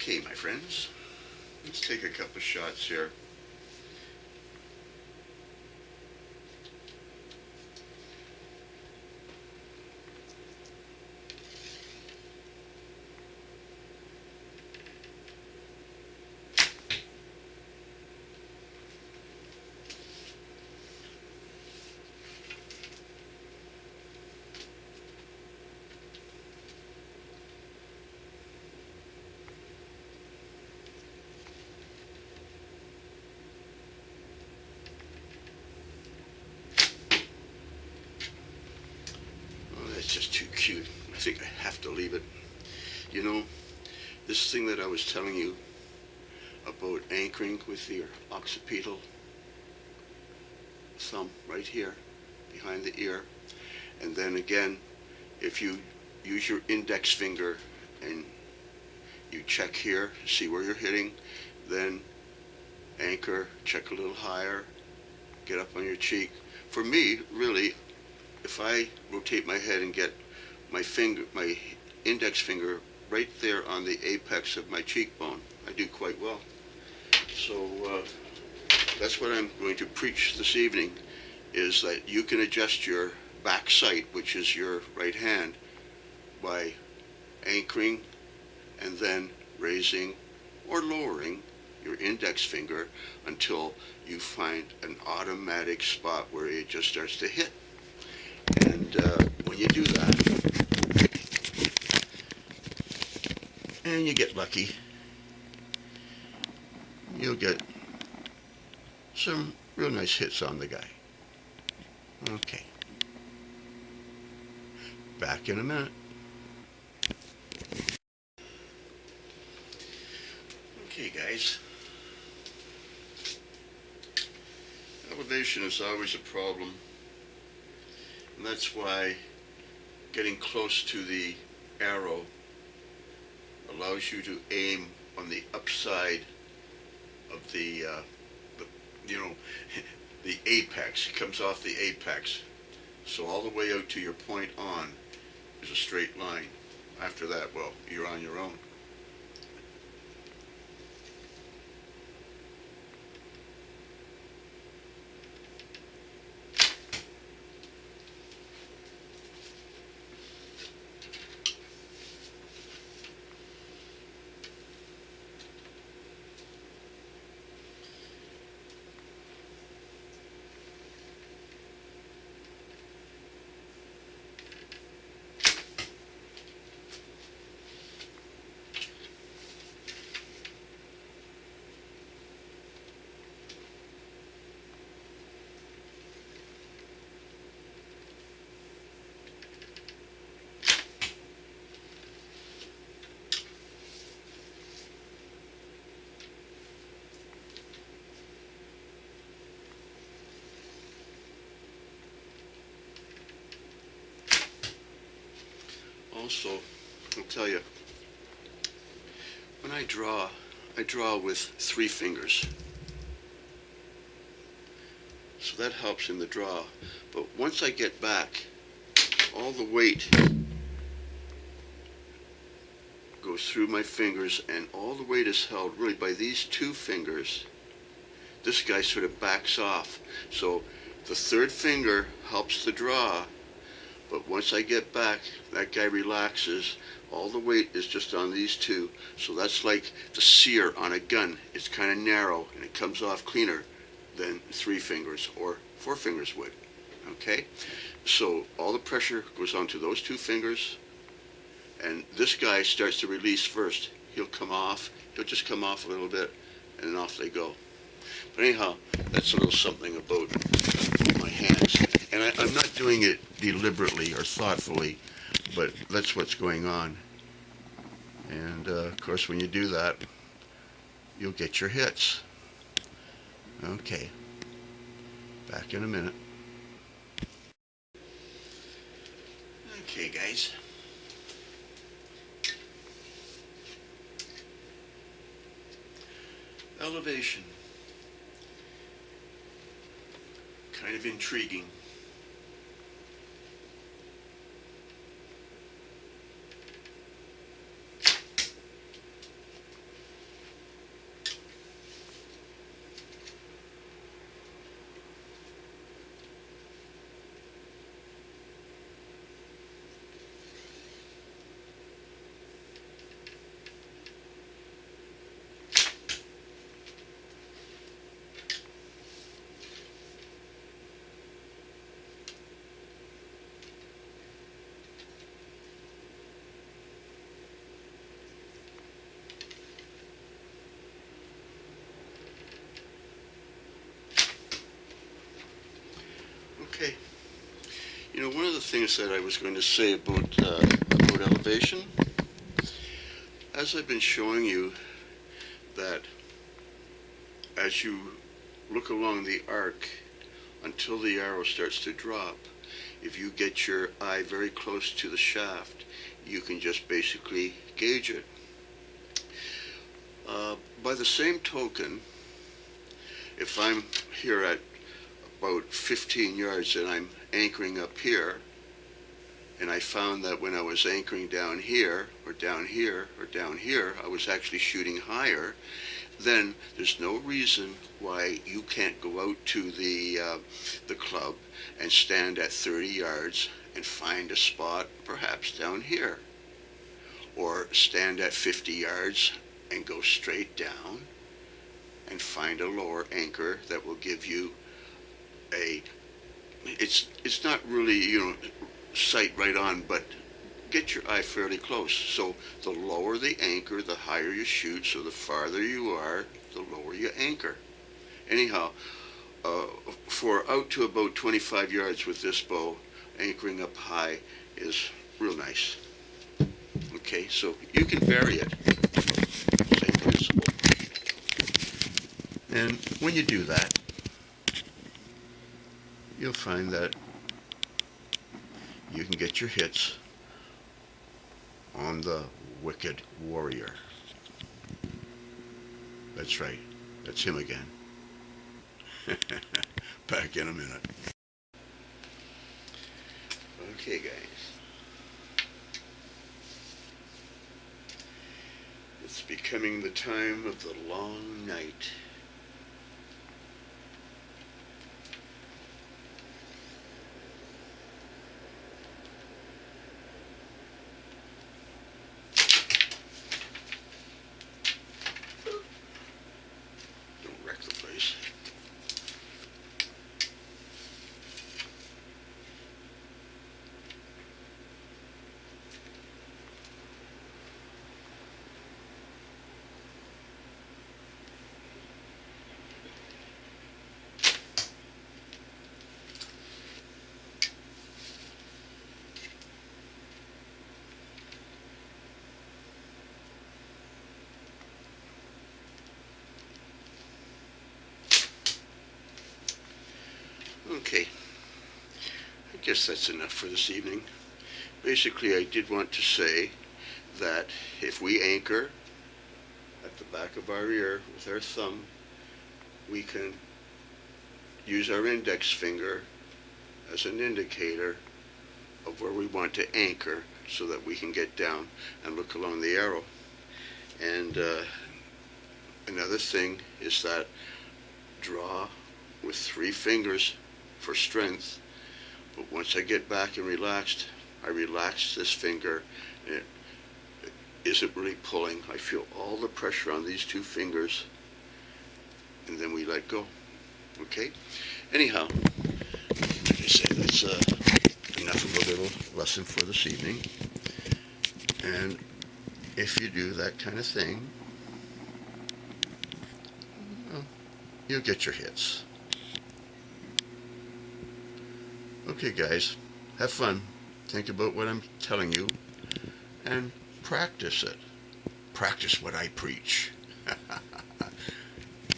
Okay, my friends, let's take a couple shots here. That's just too cute. I think I have to leave it. You know, this thing that I was telling you about anchoring with your occipital thumb right here behind the ear, and then again, if you use your index finger and you check here, see where you're hitting, then anchor, check a little higher, get up on your cheek. For me, really, if I rotate my head and get my index finger right there on the apex of my cheekbone, I do quite well. So that's what I'm going to preach this evening, is that you can adjust your back sight, which is your right hand, by anchoring and then raising or lowering your index finger until you find an automatic spot where it just starts to hit. And when you do that, and you get lucky, you'll get some real nice hits on the guy. Okay. Back in a minute. Okay, guys. Elevation is always a problem. And that's why getting close to the arrow allows you to aim on the upside of the the apex. It comes off the apex. So all the way out to your point on is a straight line. After that, well, you're on your own. Also, I'll tell you, when I draw with 3 fingers. So that helps in the draw. But once I get back, all the weight goes through my fingers, and all the weight is held really by these 2 fingers. This guy sort of backs off. So the 3rd finger helps the draw. But once I get back, that guy relaxes. All the weight is just on these 2. So that's like the sear on a gun. It's kind of narrow, and it comes off cleaner than 3 fingers or 4 fingers would. Okay? So all the pressure goes onto those 2 fingers, and this guy starts to release first. He'll come off. He'll just come off a little bit, and then off they go. But anyhow, that's a little something about my hands. And I'm not doing it deliberately or thoughtfully, but that's what's going on. And of course, when you do that, you'll get your hits. Okay, back in a minute. Okay, guys. Elevation. Kind of intriguing. Okay. You know, one of the things that I was going to say about elevation, as I've been showing you, that as you look along the arc until the arrow starts to drop, if you get your eye very close to the shaft, you can just basically gauge it. By the same token, if I'm here at about 15 yards and I'm anchoring up here, and I found that when I was anchoring down here, or down here, or down here, I was actually shooting higher, then there's no reason why you can't go out to the club and stand at 30 yards and find a spot perhaps down here. Or stand at 50 yards and go straight down and find a lower anchor that will give you it's not really, you know, sight right on, but get your eye fairly close. So the lower the anchor, the higher you shoot, so the farther you are, the lower you anchor. Anyhow, for out to about 25 yards with this bow, anchoring up high is real nice. Okay, so you can vary it. Same principle. And when you do that, you'll find that you can get your hits on the Wicked Warrior. That's right. That's him again. Back in a minute. Okay, guys. It's becoming the time of the long night. Okay, I guess that's enough for this evening. Basically, I did want to say that if we anchor at the back of our ear with our thumb, we can use our index finger as an indicator of where we want to anchor so that we can get down and look along the arrow. And another thing is that draw with 3 fingers for strength, but once I get back and relaxed, I relax this finger and it isn't really pulling. I feel all the pressure on these 2 fingers, and then we let go. Okay? Anyhow, like I said, that's enough of a little lesson for this evening. And if you do that kind of thing, well, you'll get your hits. Okay, guys, have fun. Think about what I'm telling you and practice it. Practice what I preach.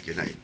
Good night.